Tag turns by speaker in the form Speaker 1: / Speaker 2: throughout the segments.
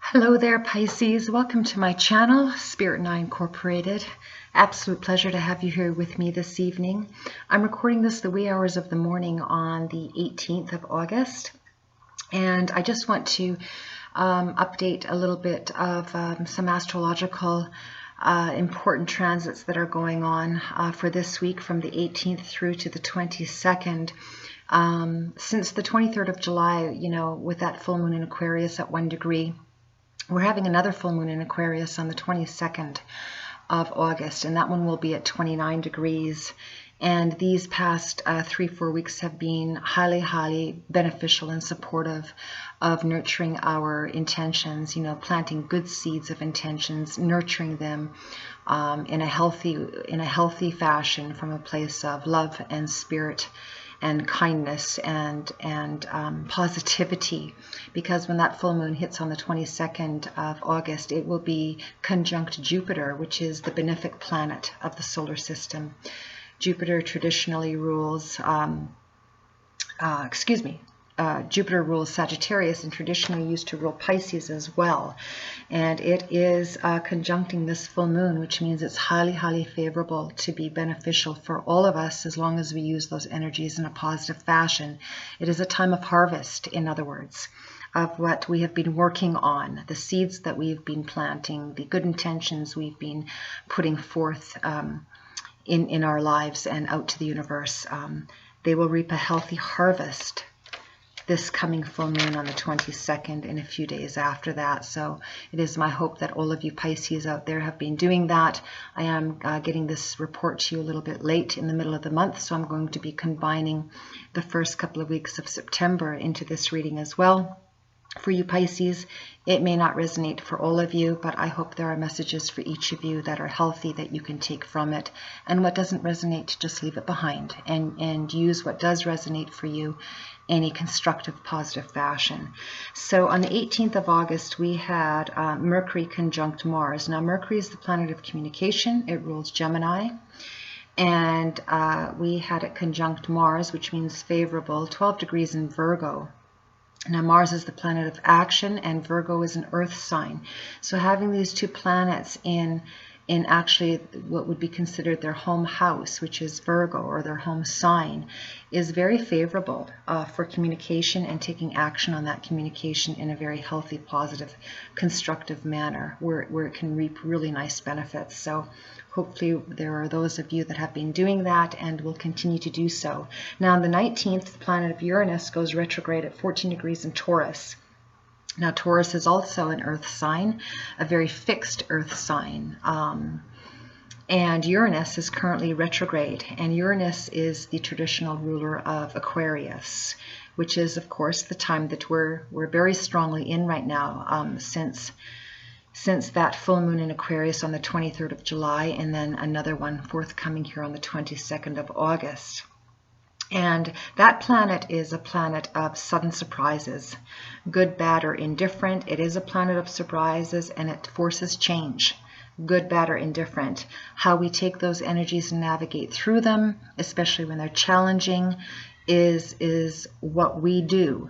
Speaker 1: Hello there, Pisces. Welcome to my channel, Spirit and I Incorporated. Absolute pleasure to have you here with me this evening. I'm recording this the wee hours of the morning on the 18th of August. And I just want to update a little bit of some astrological important transits that are going on for this week from the 18th through to the 22nd. Since the 23rd of July, with that full moon in Aquarius at 1 degree, we're having another full moon in Aquarius on the 22nd of August, and that one will be at 29 degrees. And these past 3-4 weeks have been highly beneficial and supportive of nurturing our intentions, planting good seeds of intentions, nurturing them in a healthy fashion from a place of love and spirit and kindness and positivity, because when that full moon hits on the 22nd of August, it will be conjunct Jupiter, which is the benefic planet of the solar system. Jupiter traditionally rules, Jupiter rules Sagittarius and traditionally used to rule Pisces as well. And it is conjuncting this full moon, which means it's highly favorable to be beneficial for all of us as long as we use those energies in a positive fashion. It is a time of harvest, in other words, of what we have been working on, the seeds that we've been planting, the good intentions we've been putting forth in our lives and out to the universe. They will reap a healthy harvest this coming full moon on the 22nd and a few days after that. So it is my hope that all of you Pisces out there have been doing that. I am getting this report to you a little bit late in the middle of the month, so I'm going to be combining the first couple of weeks of September into this reading as well. For you Pisces, it may not resonate for all of you, but I hope there are messages for each of you that are healthy that you can take from it. And what doesn't resonate, just leave it behind and use what does resonate for you in a constructive, positive fashion. So on the 18th of August, we had Mercury conjunct Mars. Now, Mercury is the planet of communication. It rules Gemini. And we had it conjunct Mars, which means favorable, 12 degrees in Virgo. Now, Mars is the planet of action, and Virgo is an earth sign. So having these two planets in actually what would be considered their home house, which is Virgo, or their home sign, is very favorable for communication and taking action on that communication in a very healthy, positive, constructive manner where it can reap really nice benefits. So hopefully there are those of you that have been doing that and will continue to do so. Now on the 19th, the planet of Uranus goes retrograde at 14 degrees in Taurus. Now, Taurus is also an earth sign, a very fixed earth sign. And Uranus is currently retrograde. And Uranus is the traditional ruler of Aquarius, which is, of course, the time that we're very strongly in right now, since that full moon in Aquarius on the 23rd of July, and then another one forthcoming here on the 22nd of August. And that planet is a planet of sudden surprises, good, bad, or indifferent. It is a planet of surprises, and it forces change, good, bad, or indifferent. How we take those energies and navigate through them, especially when they're challenging, is what we do.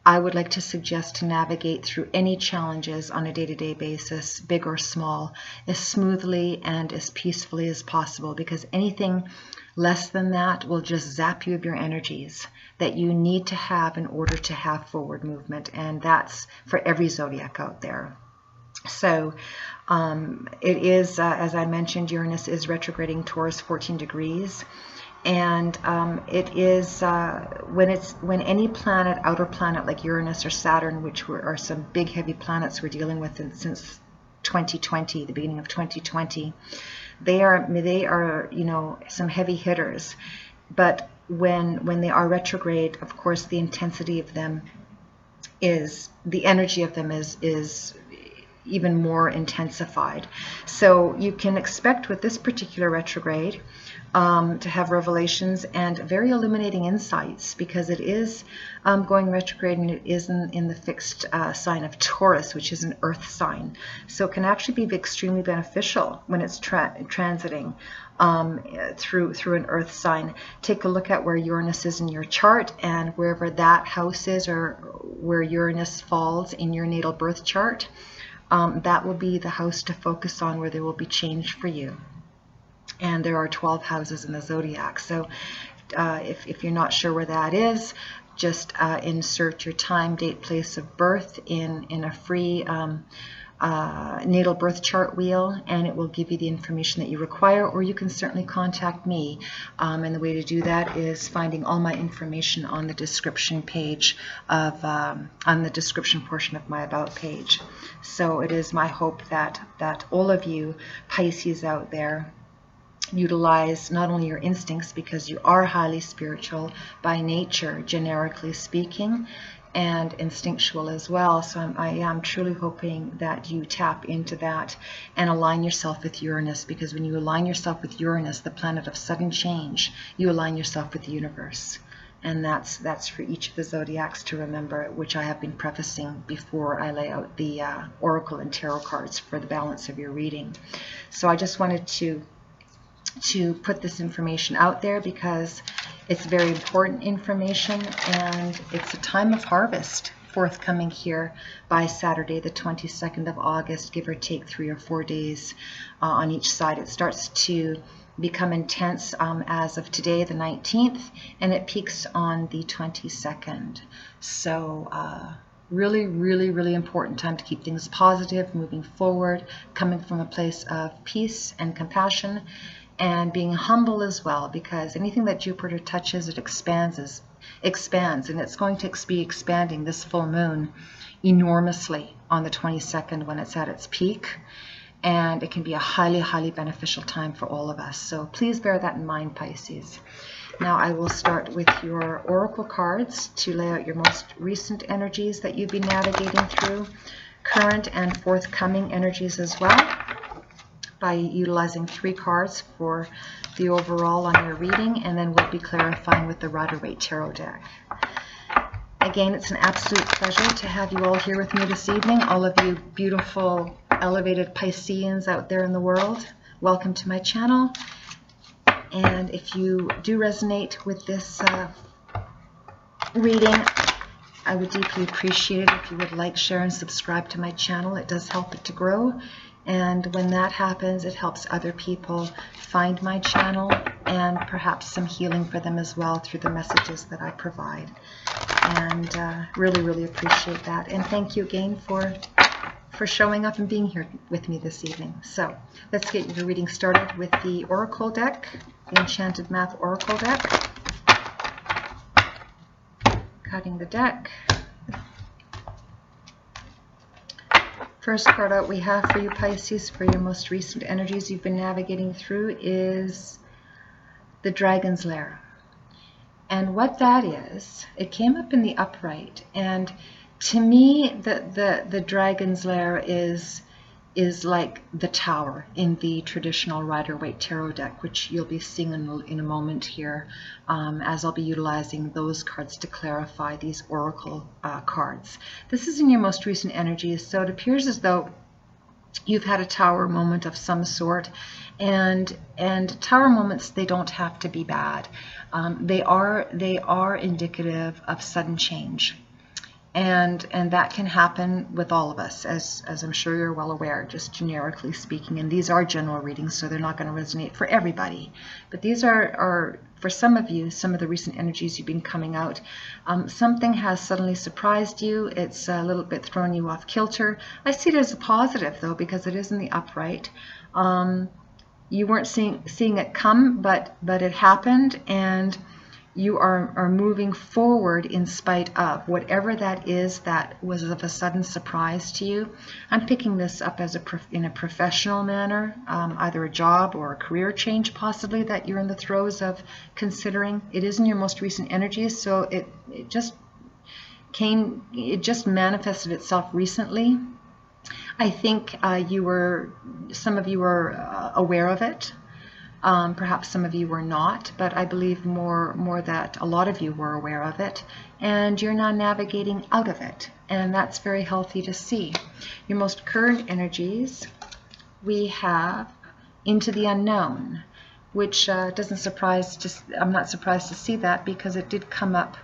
Speaker 1: I would like to suggest to navigate through any challenges on a day-to-day basis, big or small, as smoothly and as peacefully as possible, because anything less than that will just zap you of your energies that you need to have in order to have forward movement, and that's for every zodiac out there. So it is, as I mentioned, Uranus is retrograding Taurus 14 degrees. And it is when any planet, outer planet like Uranus or Saturn, which are some big heavy planets we're dealing with since 2020, the beginning of 2020, they are some heavy hitters. But when they are retrograde, of course, the intensity of them is, the energy of them is even more intensified. So you can expect with this particular retrograde to have revelations and very illuminating insights, because it is going retrograde, and it is in the fixed sign of Taurus, which is an earth sign. So it can actually be extremely beneficial when it's transiting through an earth sign. Take a look at where Uranus is in your chart, and wherever that house is, or where Uranus falls in your natal birth chart, that will be the house to focus on, where there will be change for you. And there are 12 houses in the zodiac. So if you're not sure where that is, just insert your time, date, place of birth in a free natal birth chart wheel, and it will give you the information that you require. Or you can certainly contact me, and the way to do that is finding all my information on the description page of on the description portion of my about page. So it is my hope that all of you Pisces out there utilize not only your instincts, because you are highly spiritual by nature, generically speaking, and instinctual as well. So I am truly hoping that you tap into that and align yourself with Uranus, because when you align yourself with Uranus, the planet of sudden change, you align yourself with the universe. And that's for each of the zodiacs to remember, which I have been prefacing before I lay out the oracle and tarot cards for the balance of your reading. So I just wanted to put this information out there, because it's very important information, and it's a time of harvest forthcoming here by Saturday the 22nd of August, give or take 3 or 4 days on each side. It starts to become intense as of today, the 19th, and it peaks on the 22nd. So really, really, really important time to keep things positive, moving forward, coming from a place of peace and compassion, and being humble as well, because anything that Jupiter touches, it expands, and it's going to be expanding this full moon enormously on the 22nd when it's at its peak, and it can be a highly, highly beneficial time for all of us. So please bear that in mind, Pisces. Now I will start with your oracle cards to lay out your most recent energies that you've been navigating through, current and forthcoming energies as well, by utilizing 3 cards for the overall on your reading, and then we'll be clarifying with the Rider-Waite Tarot deck. Again, it's an absolute pleasure to have you all here with me this evening, all of you beautiful, elevated Pisceans out there in the world. Welcome to my channel, and if you do resonate with this reading, I would deeply appreciate it if you would like, share, and subscribe to my channel. It does help it to grow. And when that happens, it helps other people find my channel, and perhaps some healing for them as well through the messages that I provide. And really, really appreciate that. And thank you again for showing up and being here with me this evening. So let's get your reading started with the Oracle deck, the Enchanted Math Oracle deck. Cutting the deck. First card out we have for you, Pisces, for your most recent energies you've been navigating through is the Dragon's Lair. And what that is, it came up in the upright, and to me the Dragon's Lair is like the Tower in the traditional Rider-Waite Tarot deck, which you'll be seeing in a moment here, as I'll be utilizing those cards to clarify these oracle cards. This is in your most recent energies, so it appears as though you've had a Tower moment of some sort, and Tower moments, they don't have to be bad. They are indicative of sudden change. And that can happen with all of us, as I'm sure you're well aware, just generically speaking. And these are general readings, so they're not going to resonate for everybody. But these are for some of you, some of the recent energies you've been coming out. Something has suddenly surprised you. It's a little bit thrown you off kilter. I see it as a positive, though, because it is in the upright. You weren't seeing it come, but it happened, and you are moving forward in spite of whatever that is that was of a sudden surprise to you. I'm picking this up as in a professional manner, either a job or a career change possibly that you're in the throes of considering. It is in your most recent energies, so it just manifested itself recently. I think some of you were aware of it. Perhaps some of you were not, but I believe more that a lot of you were aware of it, and you're now navigating out of it, and that's very healthy to see. Your most current energies, we have into the unknown, which doesn't surprise. I'm not surprised to see that, because it did come up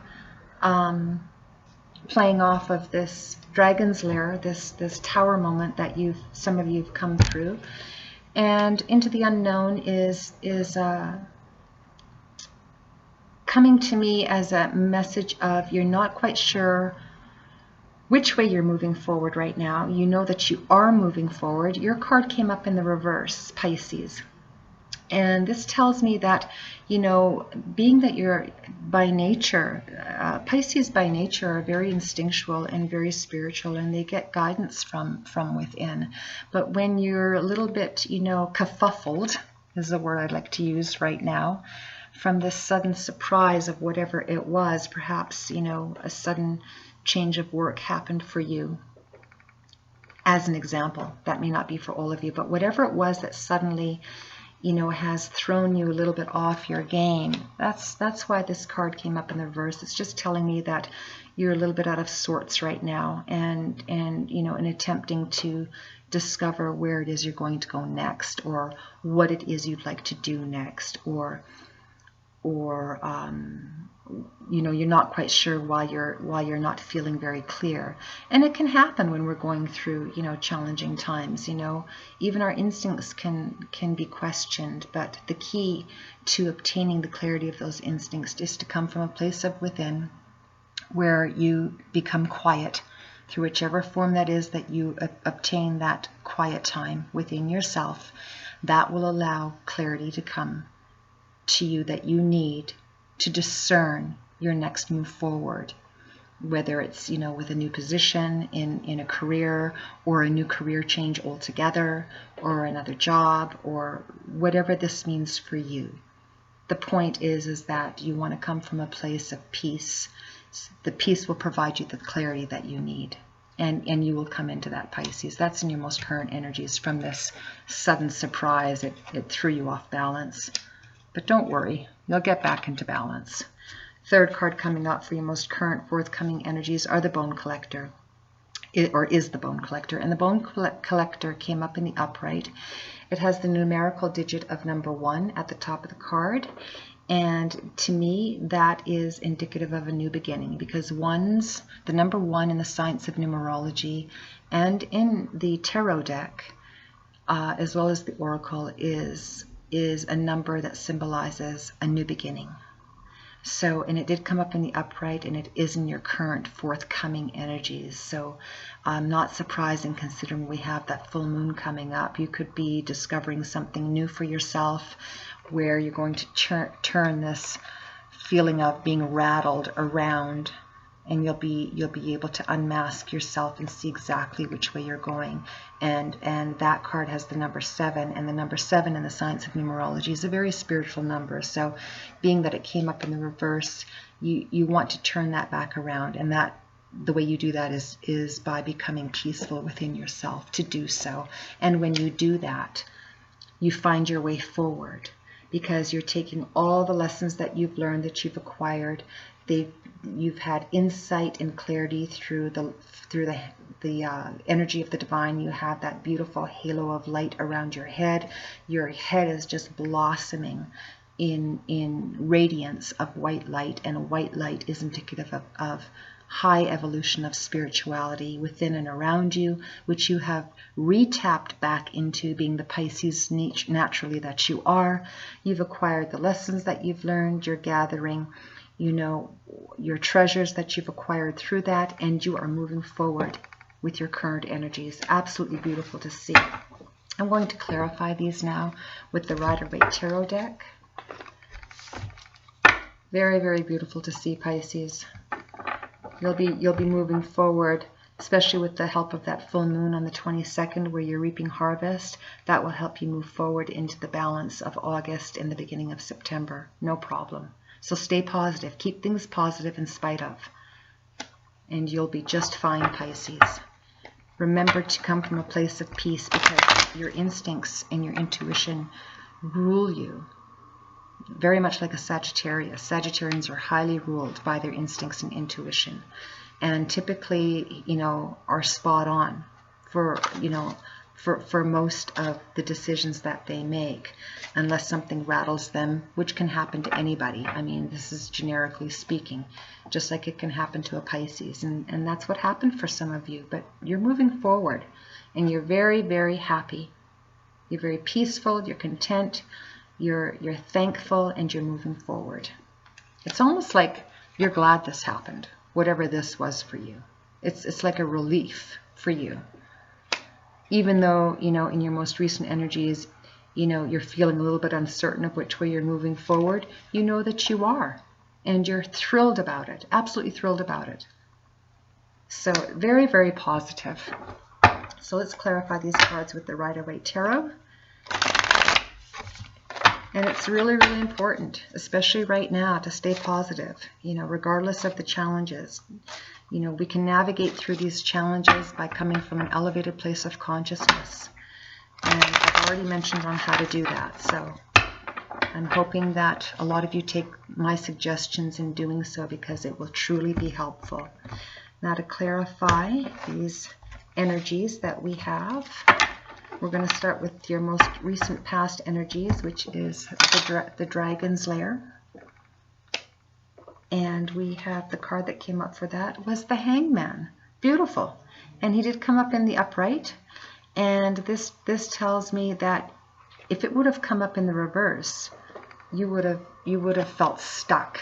Speaker 1: playing off of this Dragon's Lair, this tower moment that some of you've come through. And into the unknown is coming to me as a message of you're not quite sure which way you're moving forward right now. You know that you are moving forward. Your card came up in the reverse, Pisces. And this tells me that, being that you're by nature, Pisces by nature are very instinctual and very spiritual, and they get guidance from within. But when you're a little bit, kerfuffled, is the word I'd like to use right now, from this sudden surprise of whatever it was, perhaps, a sudden change of work happened for you. As an example, that may not be for all of you, but whatever it was that suddenly has thrown you a little bit off your game. That's why this card came up in the reverse. It's just telling me that you're a little bit out of sorts right now, and in attempting to discover where it is you're going to go next, or what it is you'd like to do next, or you're not quite sure why you're not feeling very clear. And it can happen when we're going through challenging times. Even our instincts can be questioned, but the key to obtaining the clarity of those instincts is to come from a place of within, where you become quiet through whichever form that is that you obtain that quiet time within yourself. That will allow clarity to come to you that you need to discern your next move forward, whether it's with a new position in a career, or a new career change altogether, or another job, or whatever this means for you. The point is that you want to come from a place of peace. The peace will provide you the clarity that you need, and you will come into that, Pisces. That's in your most current energies. From this sudden surprise, it threw you off balance. But don't worry, you'll get back into balance. Third card coming up for your most current forthcoming energies are the Bone Collector, is the Bone Collector. And the Bone Collector came up in the upright. It has the numerical digit of number 1 at the top of the card. And to me, that is indicative of a new beginning, because the number 1 in the science of numerology and in the tarot deck, as well as the oracle, is a number that symbolizes a new beginning. So, and it did come up in the upright, and it is in your current forthcoming energies. So, not surprising considering we have that full moon coming up. You could be discovering something new for yourself, where you're going to turn this feeling of being rattled around, and you'll be able to unmask yourself and see exactly which way you're going. And that card has the number 7, and the number 7 in the science of numerology is a very spiritual number. So being that it came up in the reverse, you want to turn that back around, and that the way you do that is by becoming peaceful within yourself to do so. And when you do that, you find your way forward, because you're taking all the lessons that you've learned, that you've acquired. You've had insight and clarity through the energy of the divine. You have that beautiful halo of light around your head. Your head is just blossoming in radiance of white light, and white light is indicative of high evolution of spirituality within and around you, which you have re-tapped back into being the Pisces naturally that you are. You've acquired the lessons that you've learned. You're gathering your treasures that you've acquired through that, and you are moving forward with your current energies. Absolutely beautiful to see. I'm going to clarify these now with the Rider-Waite Tarot deck. Very, very beautiful to see, Pisces. You'll be moving forward, especially with the help of that full moon on the 22nd, where you're reaping harvest. That will help you move forward into the balance of August and the beginning of September. No problem. So stay positive. Keep things positive in spite of. And you'll be just fine, Pisces. Remember to come from a place of peace, because your instincts and your intuition rule you. Very much like a Sagittarius. Sagittarians are highly ruled by their instincts and intuition, and typically, are spot on for, for most of the decisions that they make, unless something rattles them, which can happen to anybody. I mean, this is generically speaking, just like it can happen to a Pisces, and that's what happened for some of you. But you're moving forward, and you're very, very happy. You're very peaceful, you're content, you're thankful, and you're moving forward. It's almost like you're glad this happened, whatever this was for you. It's like a relief for you. Even though, in your most recent energies, you're feeling a little bit uncertain of which way you're moving forward, you know that you are. And you're thrilled about it, absolutely thrilled about it. So very, very positive. So let's clarify these cards with the Rider-Waite Tarot. And it's really, really important, especially right now, to stay positive, regardless of the challenges. We can navigate through these challenges by coming from an elevated place of consciousness. And I've already mentioned on how to do that. So I'm hoping that a lot of you take my suggestions in doing so, because it will truly be helpful. Now, to clarify these energies that we have, we're going to start with your most recent past energies, which is the Dragon's Lair. And we have the card that came up for that was the Hangman. Beautiful. And he did come up in the upright. And this tells me that if it would have come up in the reverse, you would have felt stuck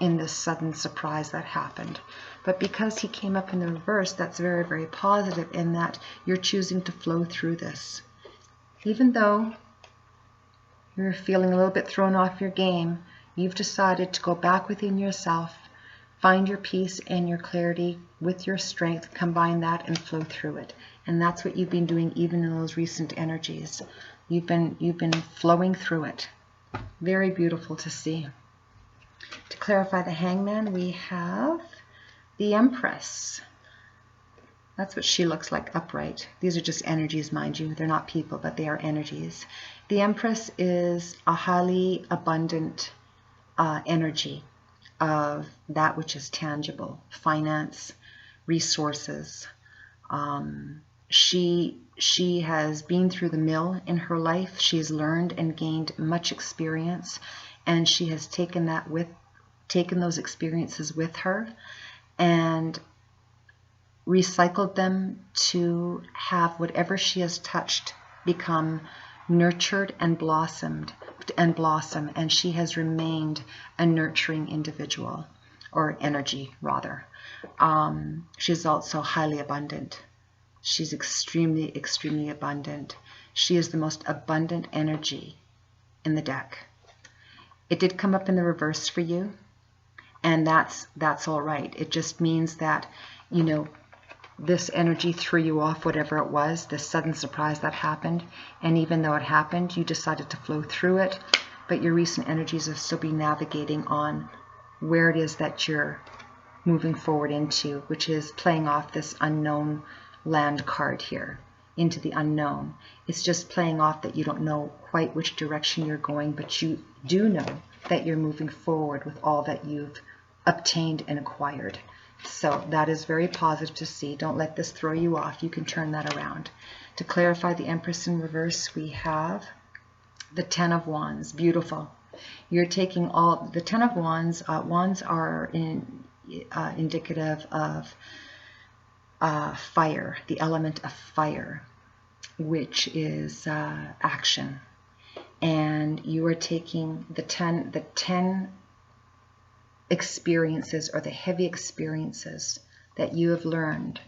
Speaker 1: in this sudden surprise that happened. But because he came up in the reverse, that's very, very positive, in that you're choosing to flow through this. Even though you're feeling a little bit thrown off your game, you've decided to go back within yourself, find your peace and your clarity with your strength, combine that and flow through it. And that's what you've been doing even in those recent energies. You've been flowing through it. Very beautiful to see. To clarify the Hangman, we have the Empress. That's what she looks like upright. These are just energies, mind you. They're not people, but they are energies. The Empress is a highly abundant energy of that which is tangible, finance, resources. She has been through the mill in her life. She's learned and gained much experience, and she has taken those experiences with her and recycled them to have whatever she has touched become nurtured and blossom, and she has remained a nurturing individual, or energy rather. She's also highly abundant. She's extremely, extremely abundant. She is the most abundant energy in the deck. It did come up in the reverse for you, and that's all right. It just means that, this energy threw you off, whatever it was, this sudden surprise that happened. And even though it happened, you decided to flow through it. But your recent energies will still be navigating on where it is that you're moving forward into, which is playing off this unknown land card here, into the unknown. It's just playing off that you don't know quite which direction you're going, but you do know that you're moving forward with all that you've obtained and acquired. So that is very positive to see. Don't let this throw you off. You can turn that around. To clarify the Empress in reverse, we have the Ten of Wands. Beautiful. You're taking all the Ten of Wands. Wands are indicative of fire, the element of fire, which is action. And you are taking the 10 experiences, or the heavy experiences that you have learned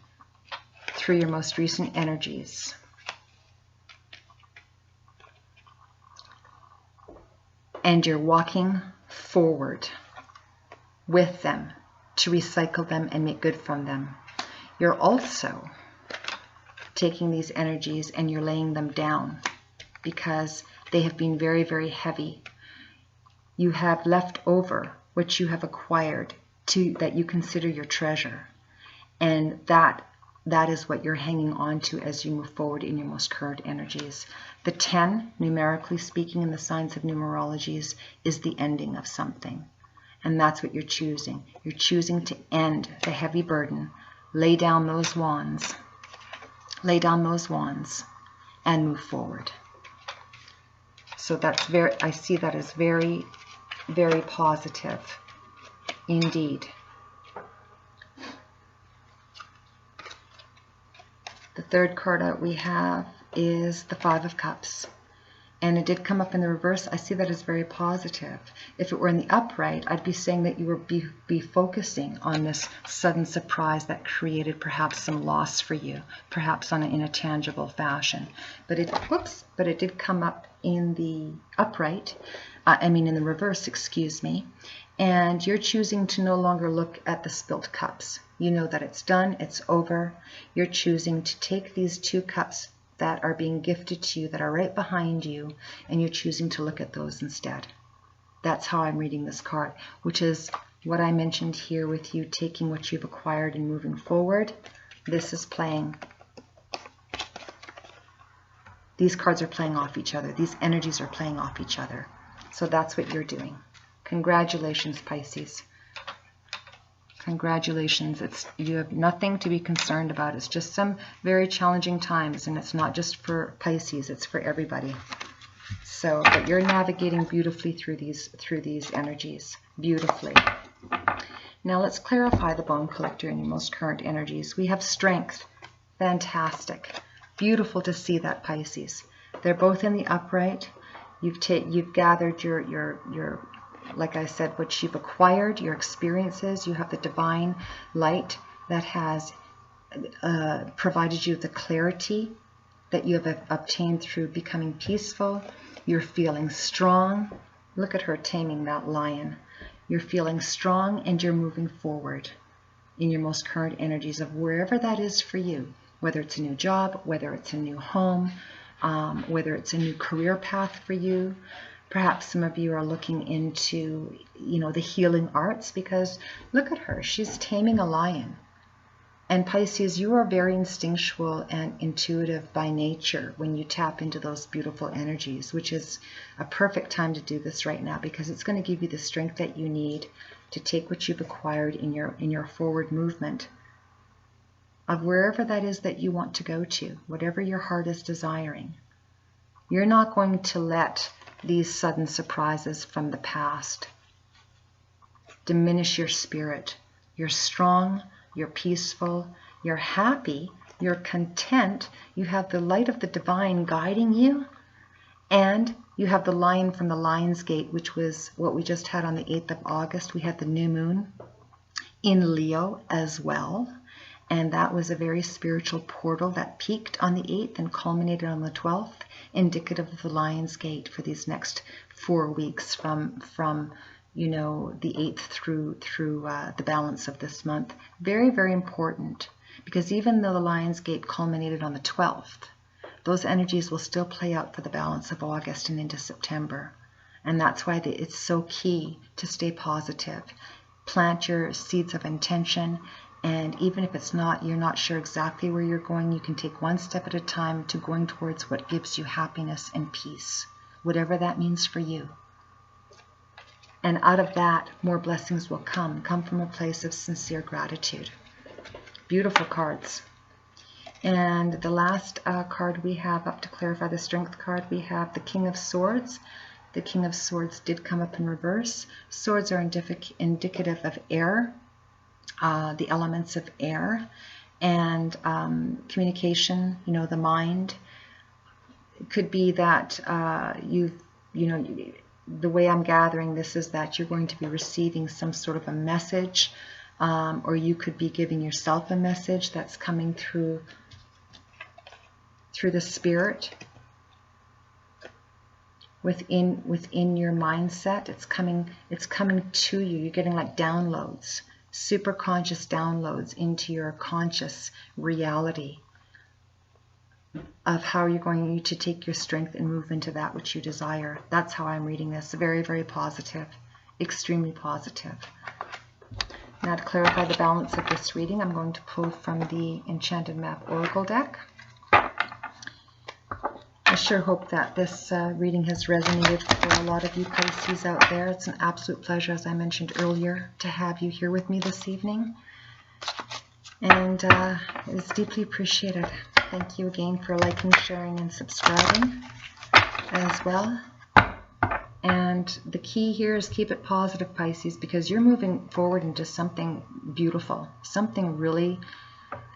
Speaker 1: through your most recent energies, and you're walking forward with them to recycle them and make good from them. You're also taking these energies and you're laying them down because they have been very, very heavy. You have left over what you have acquired that you consider your treasure, and that that is what you're hanging on to as you move forward in your most current energies. The 10, numerically speaking, in the signs of numerologies, is the ending of something. And that's what you're choosing. You're choosing to end the heavy burden, lay down those wands, and move forward. So that's I see that as very, very positive indeed. The third card out we have is the Five of Cups. And it did come up in the reverse. I see that as very positive. If it were in the upright, I'd be saying that you would be focusing on this sudden surprise that created perhaps some loss for you, perhaps in a tangible fashion. But it did come up in the upright, in the reverse, excuse me. And you're choosing to no longer look at the spilt cups. You know that it's done, it's over. You're choosing to take these 2 cups that are being gifted to you, that are right behind you, and you're choosing to look at those instead. That's how I'm reading this card, which is what I mentioned here with you taking what you've acquired and moving forward. This is playing. These cards are playing off each other. These energies are playing off each other. So that's what you're doing. Congratulations, Pisces. Congratulations. You have nothing to be concerned about. It's just some very challenging times, and it's not just for Pisces, it's for everybody. So, but you're navigating beautifully through these energies. Beautifully. Now let's clarify the Bone Collector in your most current energies. We have Strength. Fantastic. Beautiful to see that, Pisces. They're both in the upright. You've gathered your like I said, what you've acquired, your experiences. You have the divine light that has provided you the clarity that you have obtained through becoming peaceful. You're feeling strong. Look at her taming that lion. You're feeling strong and you're moving forward in your most current energies of wherever that is for you, whether it's a new job, whether it's a new home, whether it's a new career path for you. Perhaps some of you are looking into, the healing arts, because look at her. She's taming a lion. And Pisces, you are very instinctual and intuitive by nature when you tap into those beautiful energies, which is a perfect time to do this right now, because it's going to give you the strength that you need to take what you've acquired in your forward movement of wherever that is that you want to go to, whatever your heart is desiring. You're not going to let these sudden surprises from the past diminish your spirit. You're strong, you're peaceful, you're happy, you're content, you have the light of the divine guiding you, and you have the lion from the Lion's Gate, which was what we just had on the 8th of August. We had the new moon in Leo as well, and that was a very spiritual portal that peaked on the 8th and culminated on the 12th, indicative of the Lion's Gate for these next 4 weeks from the 8th through the balance of this month. Very, very important, because even though the Lion's Gate culminated on the 12th, those energies will still play out for the balance of August and into September. And that's why it's so key to stay positive. Plant your seeds of intention. And even if you're not sure exactly where you're going, you can take one step at a time to going towards what gives you happiness and peace, whatever that means for you. And out of that, more blessings will come from a place of sincere gratitude. Beautiful cards. And the last card we have up to clarify the Strength card, we have the King of Swords. The King of Swords did come up in reverse. Swords are indicative of air. The elements of air and communication, the mind. It could be that the way I'm gathering this is that you're going to be receiving some sort of a message, or you could be giving yourself a message that's coming through the spirit within your mindset. It's coming to you. You're getting like downloads. Super conscious downloads into your conscious reality of how you're going to take your strength and move into that which you desire. That's how I'm reading this. Very, very positive. Extremely positive. Now, to clarify the balance of this reading, I'm going to pull from the Enchanted Map Oracle deck. I sure hope that this reading has resonated for a lot of you Pisces out there. It's an absolute pleasure, as I mentioned earlier, to have you here with me this evening. And it's deeply appreciated. Thank you again for liking, sharing, and subscribing as well. And the key here is keep it positive, Pisces, because you're moving forward into something beautiful, something really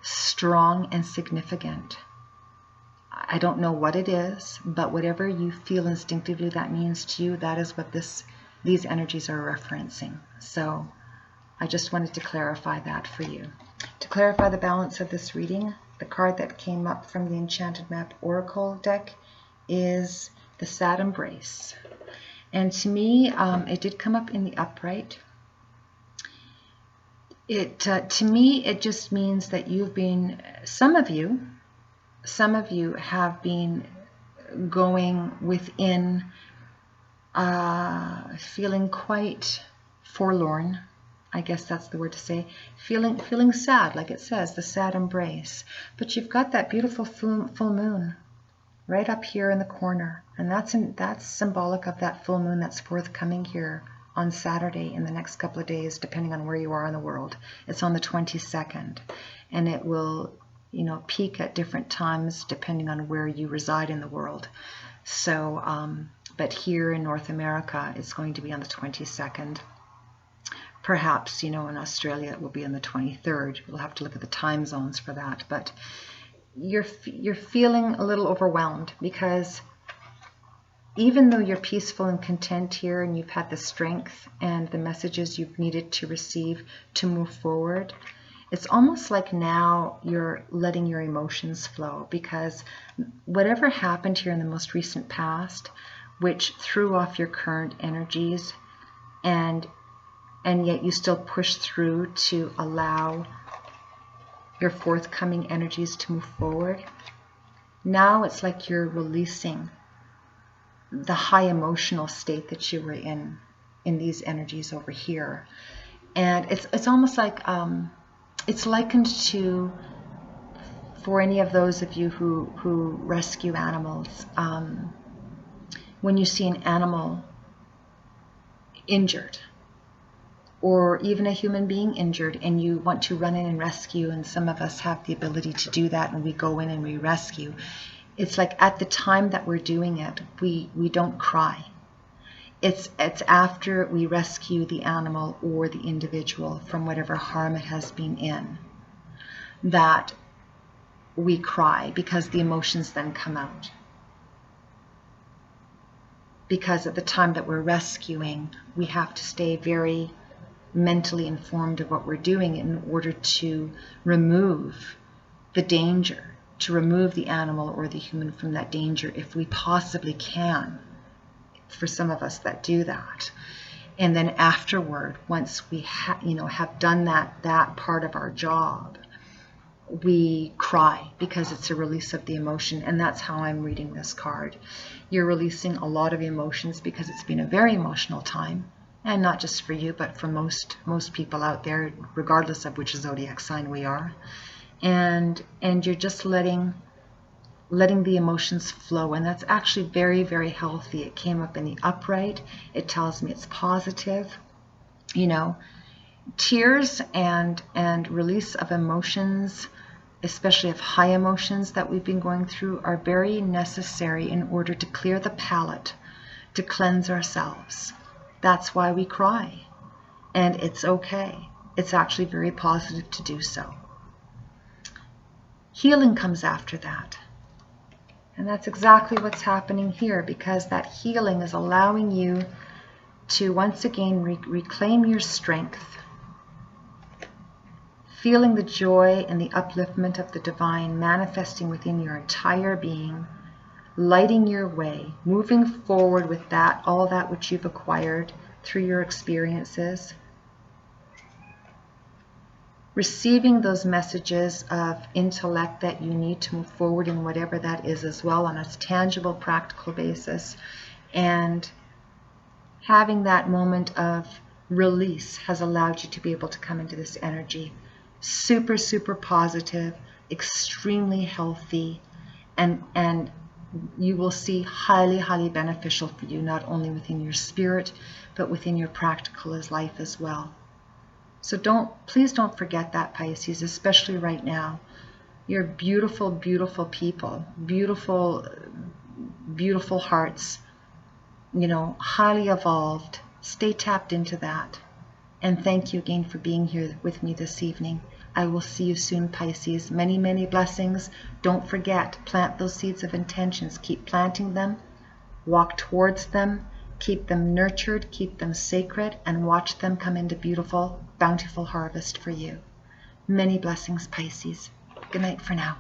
Speaker 1: strong and significant. I don't know what it is, but whatever you feel instinctively that means to you, that is what these energies are referencing. So I just wanted to clarify that for you. To clarify the balance of this reading, the card that came up from the Enchanted Map Oracle deck is the Sad Embrace. And to me, it did come up in the upright. To me, it just means that you've been, some of you have been going within, feeling quite forlorn. I guess that's the word to say. Feeling sad, like it says, the sad embrace. But you've got that beautiful full moon right up here in the corner, and that's symbolic of that full moon that's forthcoming here on Saturday in the next couple of days, depending on where you are in the world. It's on the 22nd, and it will, peak at different times depending on where you reside in the world. So, but here in North America, it's going to be on the 22nd. Perhaps, in Australia, it will be on the 23rd. We'll have to look at the time zones for that. But you're feeling a little overwhelmed, because even though you're peaceful and content here and you've had the strength and the messages you've needed to receive to move forward, it's almost like now you're letting your emotions flow, because whatever happened here in the most recent past, which threw off your current energies, and yet you still push through to allow your forthcoming energies to move forward. Now it's like you're releasing the high emotional state that you were in these energies over here. And it's almost like, it's likened to, for any of those of you who rescue animals, when you see an animal injured, or even a human being injured, and you want to run in and rescue, and some of us have the ability to do that, and we go in and we rescue. It's like at the time that we're doing it, we don't cry. It's after we rescue the animal or the individual from whatever harm it has been in that we cry, because the emotions then come out. Because at the time that we're rescuing, we have to stay very mentally informed of what we're doing in order to remove the danger, to remove the animal or the human from that danger if we possibly can, for some of us that do that. And then afterward, once we have done that part of our job, we cry, because it's a release of the emotion. And that's how I'm reading this card. You're releasing a lot of emotions because it's been a very emotional time. And not just for you, but for most people out there, regardless of which zodiac sign we are. And you're just letting the emotions flow. And that's actually very, very healthy. It came up in the upright. It tells me it's positive. Tears and release of emotions, especially of high emotions that we've been going through, are very necessary in order to clear the palate, to cleanse ourselves. That's why we cry, and it's okay. It's actually very positive to do so. Healing comes after that, and that's exactly what's happening here, because that healing is allowing you to once again reclaim your strength, feeling the joy and the upliftment of the divine manifesting within your entire being, lighting your way, moving forward with all that which you've acquired through your experiences, receiving those messages of intellect that you need to move forward in whatever that is as well, on a tangible, practical basis, and having that moment of release has allowed you to be able to come into this energy. Super, super positive, extremely healthy, and you will see highly, highly beneficial for you, not only within your spirit, but within your practical life as well. So please don't forget that, Pisces, especially right now. You're beautiful, beautiful people, beautiful, beautiful hearts, you know, highly evolved. Stay tapped into that. And thank you again for being here with me this evening. I will see you soon, Pisces. Many, many blessings. Don't forget, plant those seeds of intentions. Keep planting them. Walk towards them. Keep them nurtured. Keep them sacred. And watch them come into beautiful, bountiful harvest for you. Many blessings, Pisces. Good night for now.